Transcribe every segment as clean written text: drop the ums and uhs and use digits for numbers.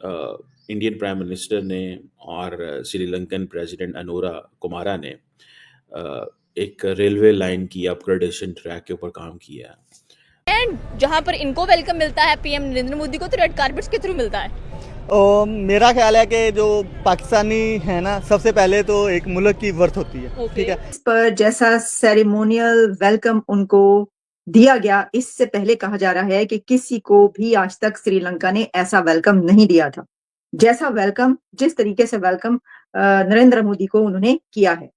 Indian prime minister ने और Sri Lankan president Anora Kumara ने एक रेलवे लाइन की अपग्रेडेशन ट्रैक के ऊपर काम किया है। एंड जहां पर इनको वेलकम मिलता है पीएम नरेंद्र मोदी को, तो रेड कार्पेट्स के थ्रू मिलता है। मेरा ख्याल है कि जो पाकिस्तानी है ना, सबसे पहले तो एक मुल्क की वर्थ होती है, ठीक है। इस पर जैसा सेरेमोनियल वेलकम उनको दिया गया, इससे पहले कहा जा रहा है कि किसी को भी आज तक श्रीलंका ने ऐसा वेलकम नहीं दिया था, जैसा वेलकम, जिस तरीके से वेलकम नरेंद्र मोदी को उन्होंने किया है।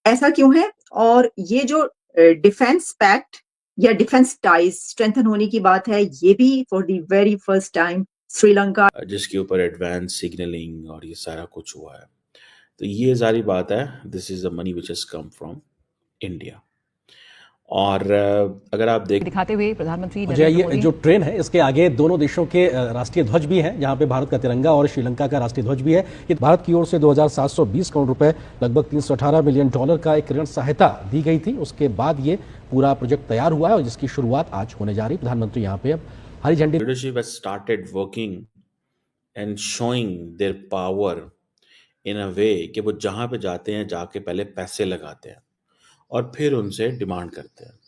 ऐसा क्यों है? और ये जो डिफेंस पैक्ट या डिफेंस टाइज स्ट्रेंथन होने की बात है, ये भी for the very first time Sri Lanka, जिसके ऊपर एडवांस सिग्नलिंग और ये सारा कुछ हुआ है। तो ये सारी बात है, this is the money which has come from India. और अगर आप दिखाते हुए प्रधानमंत्री ये जो ट्रेन है, इसके आगे दोनों देशों के राष्ट्रीय ध्वज भी हैं, जहां पे भारत का तिरंगा और श्रीलंका का राष्ट्रीय ध्वज भी है। ये भारत की ओर से 2720 करोड़ रुपए, लगभग $318 मिलियन का एक ऋण सहायता दी गई थी। उसके बाद ये पूरा प्रोजेक्ट तैयार हुआ है और जिसकी शुरुआत आज होने जा रही है। प्रधानमंत्री यहाँ पे अब हरी झंडी। Leadership has started working and showing their power in a way कि वो जहां पे जाते हैं जाके पहले पैसे लगाते हैं और फिर उनसे डिमांड करते हैं।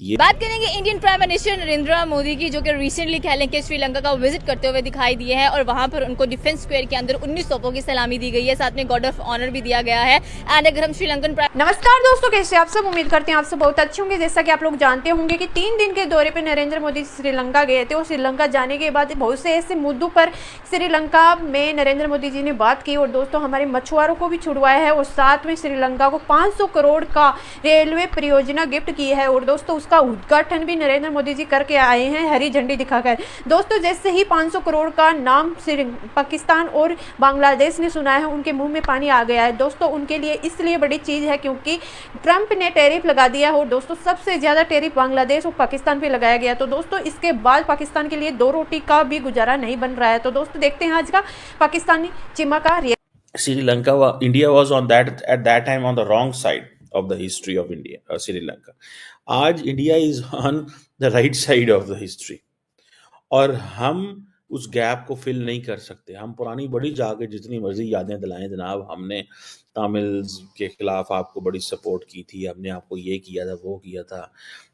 बात करेंगे Indian prime minister Narendra Modi की, जो कि रिसेंटली कह लें कि श्रीलंका का विजिट करते हुए दिखाई दिए हैं और वहां पर उनको डिफेंस स्क्वायर के अंदर 19 तोपों की सलामी दी गई है, साथ में गार्ड ऑफ ऑनर भी दिया गया है। एंड अगर हम श्रीलंकन नमस्कार दोस्तों, कैसे आप सब? उम्मीद करते हैं आप सब बहुत अच्छे होंगे। जैसा कि आप लोग जानते होंगे कि 3 दिन के दौरे पर नरेंद्र मोदी श्रीलंका गए थे और श्रीलंका जाने के बाद बहुत से ऐसे मुद्दों पर श्रीलंका में नरेंद्र मोदी जी ने बात की और दोस्तों हमारे मछुआरों को भी छुड़वाया है और साथ में श्रीलंका को 500 करोड़ का रेलवे परियोजना गिफ्ट की है और दोस्तों उसका उद्घाटन नरेंद्र मोदी जी करके आए हैं हरी झंडी दिखाकर। दोस्तों जैसे ही 500 करोड़ का नाम पाकिस्तान और बांग्लादेश ने सुना है, उनके मुंह में पानी आ गया है। दोस्तों उनके लिए इसलिए बड़ी चीज है क्योंकि ट्रंप ने टैरिफ लगा दिया है और दोस्तों सबसे ज्यादा टैरिफ बांग्लादेश और पाकिस्तान पे लगाया गया। तो दोस्तों इसके बाद पाकिस्तान के लिए 2 रोटी का भी गुजारा नहीं बन रहा है। तो दोस्तों देखते हैं आज का पाकिस्तानी चिमा का Lanka, India was on that at that time on the wrong side of the history of India, Sri Lanka. आज India is on the right side of the history और हम उस गैप को फिल नहीं कर सकते। हम पुरानी बड़ी जाके जितनी मर्जी यादें दिलाएं जनाब, हमने तमिल्स के खिलाफ आपको बड़ी सपोर्ट की थी, हमने आपको ये किया था, वो किया था,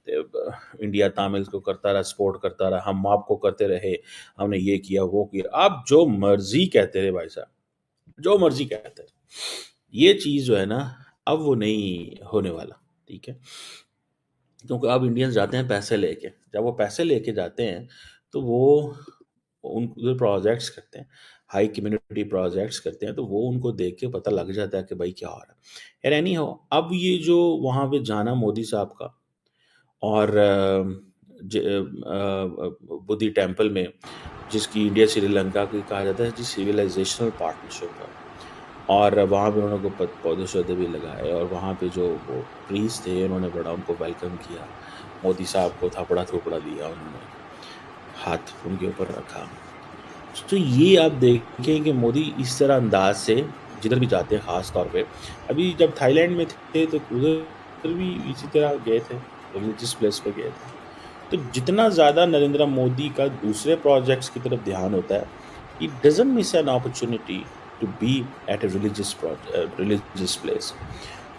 इंडिया तमिल्स को करता रहा, सपोर्ट करता रहा, हम आपको करते रहे, हमने ये किया वो किया। आप जो मर्जी कहते रहे भाई साहब, जो मर्जी कहते हैं, ये चीज जो है ना अब वो नहीं होने वाला, ठीक है। क्योंकि अब इंडियंस जाते हैं पैसे लेके, जब वो पैसे लेके जाते हैं तो वो उन प्रोजेक्ट्स करते हैं, हाई कम्युनिटी प्रोजेक्ट्स करते हैं, तो वो उनको देख के पता लग जाता है कि भाई क्या हो रहा है। यार एनी हो, अब ये जो वहाँ पे जाना मोदी साहब का और बुद्धि टेम्पल में, जिसकी इंडिया श्रीलंका की कहा जाता है जी सिविलाइजेशनल पार्टनरशिप है, और वहाँ पे उन्होंने को पौधे शौधे भी लगाए और वहाँ पे जो वो प्रीस थे उन्होंने बड़ा उनको वेलकम किया। मोदी साहब को थपड़ा थोपड़ा दिया, उन्होंने हाथ उनके ऊपर रखा। तो ये आप देखें कि मोदी इस तरह अंदाज से जिधर भी जाते हैं, ख़ास तौर पे अभी जब थाईलैंड में थे तो उधर भी इसी तरह गए थे, रिलीजियस प्लेस पे गए थे। तो जितना ज़्यादा नरेंद्र मोदी का दूसरे प्रोजेक्ट्स की तरफ ध्यान होता है, it doesn't miss an opportunity to be at a religious place.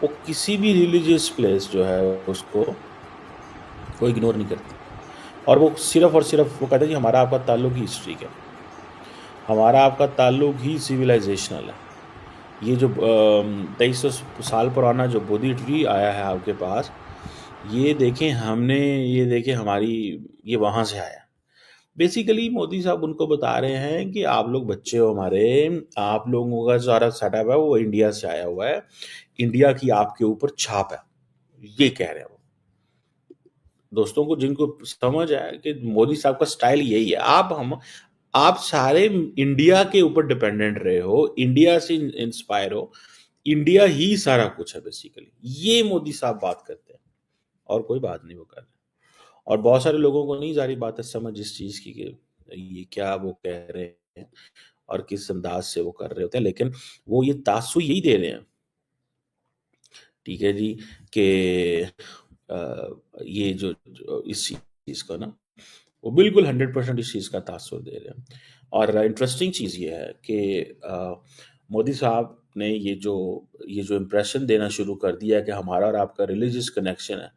वो किसी भी रिलीजियस प्लेस जो है उसको वो इग्नोर नहीं करती, और वो सिर्फ और सिर्फ वो कहते हैं कि हमारा आपका ताल्लुक ही हिस्ट्री का, हमारा आपका ताल्लुक ही सिविलाइजेशनल है। ये जो 2300 साल पुराना जो बोधि ट्री आया है आपके पास, ये देखें हमने, ये देखें हमारी, ये वहाँ से आया। बेसिकली मोदी साहब उनको बता रहे हैं कि आप लोग बच्चे हो हमारे, आप लोगों का सारा सेटअप है वो इंडिया से आया हुआ है, इंडिया की आपके ऊपर छाप है, ये कह रहे हैं वो। दोस्तों को जिनको समझ है कि मोदी साहब का स्टाइल यही है, आप सारे इंडिया के ऊपर डिपेंडेंट रहे हो, इंडिया से इंस्पायर हो, इंडिया ही सारा कुछ है बेसिकली, ये मोदी साहब बात करते हैं और कोई बात नहीं वो कर रहे। और बहुत सारे लोगों को नहीं सारी बात है समझ इस चीज की कि ये क्या वो कह रहे हैं और किस अंदाज से वो कर रहे होते हैं, लेकिन वो ये तासु यही दे रहे हैं, ठीक है जी, कि ये जो इस चीज को ना वो बिल्कुल 100% इस चीज का तासुर दे रहे हैं। और इंटरेस्टिंग चीज़ ये है कि मोदी साहब ने ये जो इम्प्रेशन देना शुरू कर दिया कि हमारा और आपका रिलीजियस कनेक्शन है,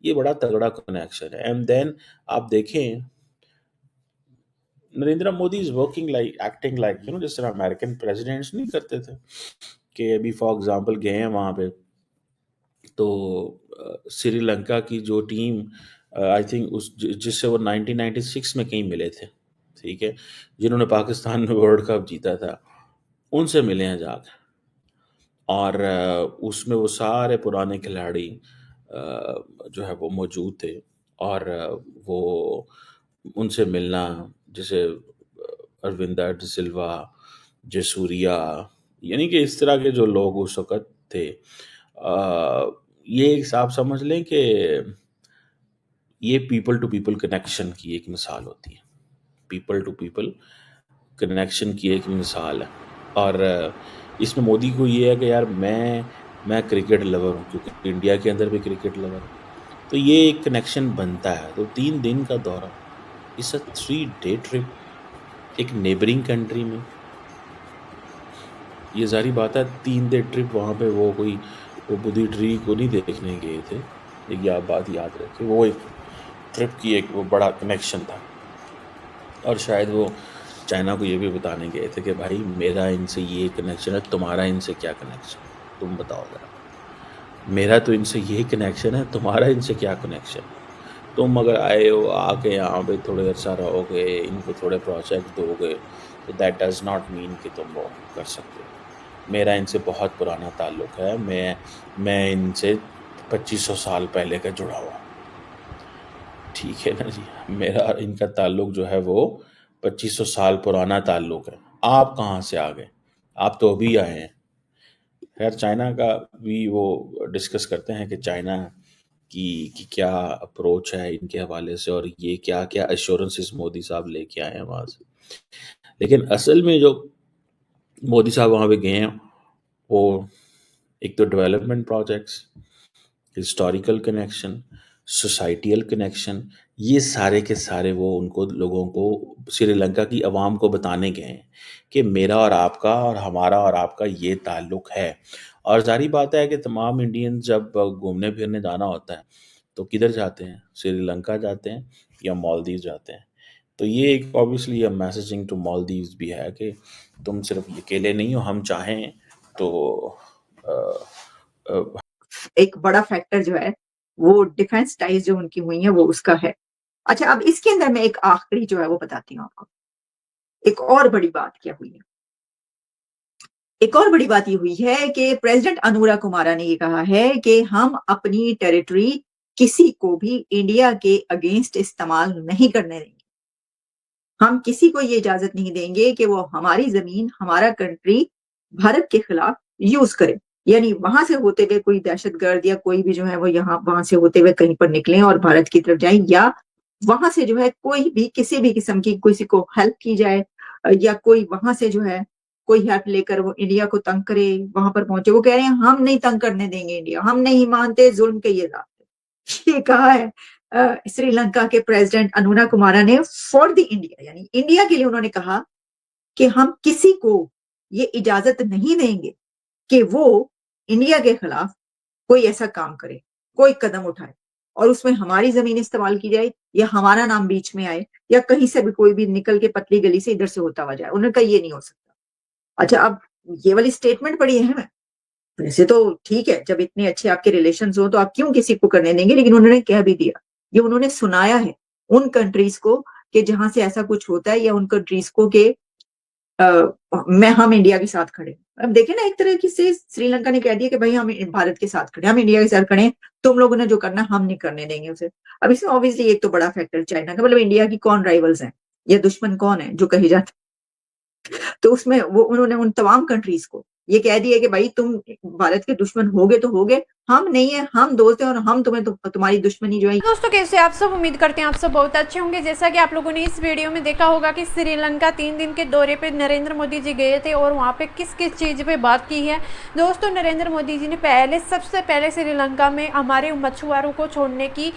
ये बड़ा तगड़ा कनेक्शन है। एंड देन आप देखें, Narendra Modi is working like acting like जिस तरह अमेरिकन प्रेसिडेंट्स नहीं करते थे कि अभी फॉर एग्जांपल गए हैं वहाँ पे, तो श्रीलंका की जो टीम आई थिंक जिससे वो 1996 में कहीं मिले थे, ठीक है, जिन्होंने पाकिस्तान में वर्ल्ड कप जीता था, उनसे मिले हैं जाकर। और उसमें वो सारे पुराने खिलाड़ी जो है वो मौजूद थे, और वो उनसे मिलना, जैसे अरविंदा डिसिल्वा, जसूरिया, यानी कि इस तरह के जो लोग उस वक़्त थे, ये एक आप समझ लें कि ये पीपल टू पीपल कनेक्शन की एक मिसाल होती है। पीपल टू पीपल कनेक्शन की एक मिसाल है। और इसमें मोदी को ये है कि यार मैं क्रिकेट लवर हूँ, क्योंकि इंडिया के अंदर भी क्रिकेट लवर है, तो ये एक कनेक्शन बनता है। तो 3 दिन का दौरा, इट्स अ 3-day ट्रिप एक नेबरिंग कंट्री में। ये ज़ाहिर बात है 3 डे ट्रिप वहाँ पे वो बुद्धि ट्री को नहीं देखने गए थे, ये आप बात याद रखें। वो एक ट्रिप की एक वो बड़ा कनेक्शन था, और शायद वो चाइना को ये भी बताने गए थे कि भाई मेरा इनसे ये कनेक्शन है, तुम्हारा इनसे क्या कनेक्शन, तुम बताओ ज़रा। मेरा तो इनसे यही कनेक्शन है, तुम्हारा इनसे क्या कनेक्शन। तुम अगर आए हो, आके यहाँ पे थोड़े अर्सा रहोगे, इनको थोड़े प्रोजेक्ट दोगे, तो दैट डज़ नॉट मीन कि तुम वो कर सकते हो। मेरा इनसे बहुत पुराना ताल्लुक़ है, मैं इनसे 2500 साल पहले का जुड़ा हुआ, ठीक है ना जी। मेरा इनका ताल्लुक़ जो है वो 2500 साल पुराना ताल्लुक़ है। आप कहाँ से आ गए? आप तो अभी आए हैं। खैर, चाइना का भी वो डिस्कस करते हैं कि चाइना की क्या अप्रोच है इनके हवाले से, और ये क्या क्या एश्योरेंसेस मोदी साहब लेके आए हैं वहाँ से। लेकिन असल में जो मोदी साहब वहाँ पे गए हैं, वो एक तो development projects, historical connection, societal connection, ये सारे के सारे वो उनको लोगों को, श्रीलंका की आवाम को बताने गए हैं कि मेरा और आपका और हमारा और आपका ये ताल्लुक़ है। और ज़ाहिर बात है कि तमाम इंडियंस जब घूमने फिरने जाना होता है तो किधर जाते हैं? श्रीलंका जाते हैं या मालदीव जाते हैं। तो ये एक ऑब्वियसली मैसेजिंग टू मालदीव्स भी है कि तुम सिर्फ अकेले नहीं हो, हम चाहें तो एक बड़ा फैक्टर जो है वो डिफेंस टाइज जो उनकी हुई है वो उसका है। अच्छा, अब इसके अंदर मैं एक आखिरी जो है वो बताती हूँ आपको। एक और बड़ी बात क्या हुई है, एक और बड़ी बात ये हुई है कि प्रेसिडेंट अनुरा कुमारा ने ये कहा है कि हम अपनी टेरिटरी किसी को भी इंडिया के अगेंस्ट इस्तेमाल नहीं करने देंगे। हम किसी को ये इजाजत नहीं देंगे कि वो हमारी जमीन, हमारा कंट्री भारत के खिलाफ यूज करे। यानी वहां से होते हुए कोई दहशतगर्द या कोई भी जो है वो यहाँ वहां से होते हुए कहीं पर निकले और भारत की तरफ जाए, या वहां से जो है कोई भी किसी भी किस्म की किसी को हेल्प की जाए, या कोई वहां से जो है कोई हेल्प लेकर वो इंडिया को तंग करे, वहां पर पहुंचे। वो कह रहे हैं हम नहीं तंग करने देंगे इंडिया, हम नहीं मानते जुल्म के ये रास्ते। ये कहा है श्रीलंका के प्रेसिडेंट अनुरा कुमारा ने फॉर द इंडिया, यानी इंडिया के लिए उन्होंने कहा कि हम किसी को ये इजाजत नहीं देंगे कि वो इंडिया के खिलाफ कोई ऐसा काम करे, कोई कदम उठाए और उसमें हमारी जमीन इस्तेमाल की जाए, या हमारा नाम बीच में आए, या कहीं से भी कोई भी निकल के पतली गली से इधर से होता हुआ जाए। उन्होंने कहा ये नहीं हो सकता। अच्छा, अब ये वाली स्टेटमेंट बड़ी अहम है। वैसे तो ठीक है, जब इतने अच्छे आपके रिलेशंस हो तो आप क्यों किसी को करने देंगे, लेकिन उन्होंने कह भी दिया, ये उन्होंने सुनाया है उन कंट्रीज को कि जहां से ऐसा कुछ होता है, या उन कंट्रीज को कि हम इंडिया के साथ खड़े। अब देखें ना, एक तरह की से श्रीलंका ने कह दिया कि भाई हम भारत के साथ खड़े, हम इंडिया के साथ खड़े, तुम लोगों ने जो करना हम नहीं करने देंगे उसे। अब इसमें ऑब्वियसली एक तो बड़ा फैक्टर चाइना का, मतलब इंडिया की कौन राइवल्स हैं या दुश्मन कौन है जो कही जाती, तो उसमें वो उन्होंने उन तमाम कंट्रीज को ये कह दिया कि भाई तुम भारत के दुश्मन होगे तो होगे, हम नहीं है, हम दोस्त हैं और हम तुम्हारी दुश्मनी जो है। दोस्तों, कैसे आप सब? उम्मीद करते हैं आप सब बहुत अच्छे होंगे। जैसा कि आप लोगों ने इस वीडियो में देखा होगा कि श्रीलंका 3 दिन के दौरे पे नरेंद्र मोदी जी गए थे और वहाँ पे किस किस चीज़ पे बात की है। दोस्तों, नरेंद्र मोदी जी ने सबसे पहले श्रीलंका में हमारे मछुआरों को छोड़ने की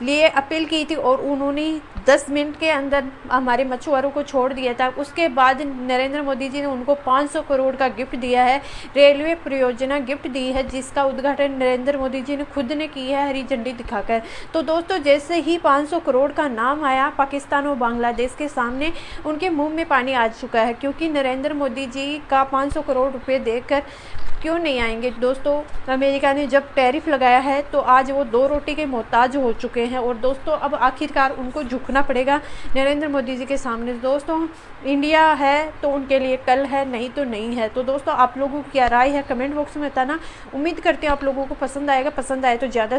लिए अपील की थी और उन्होंने 10 मिनट के अंदर हमारे मछुआरों को छोड़ दिया था। उसके बाद नरेंद्र मोदी जी ने उनको 500 करोड़ का गिफ्ट दिया है, रेलवे परियोजना गिफ्ट दी है, जिसका उद्घाटन नरेंद्र मोदी जी ने खुद ने की है हरी झंडी दिखाकर। तो दोस्तों जैसे ही 500 करोड़ का नाम आया पाकिस्तान और बांग्लादेश के सामने, उनके मुंह में पानी आ चुका है, क्योंकि नरेंद्र मोदी जी का 500 करोड़ रुपए देकर क्यों नहीं आएंगे। दोस्तों अमेरिका ने जब टैरिफ लगाया है तो आज वो 2 रोटी के मोहताज हो चुके हैं और दोस्तों अब आखिरकार उनको झुकना पड़ेगा नरेंद्र मोदी जी के सामने। दोस्तों इंडिया है तो उनके लिए कल है, नहीं तो नहीं है। तो दोस्तों आप लोगों की क्या राय है कमेंट बॉक्स में बताना। उम्मीद करते हैं आप लोगों को पसंद आएगा, पसंद आए तो ज़्यादा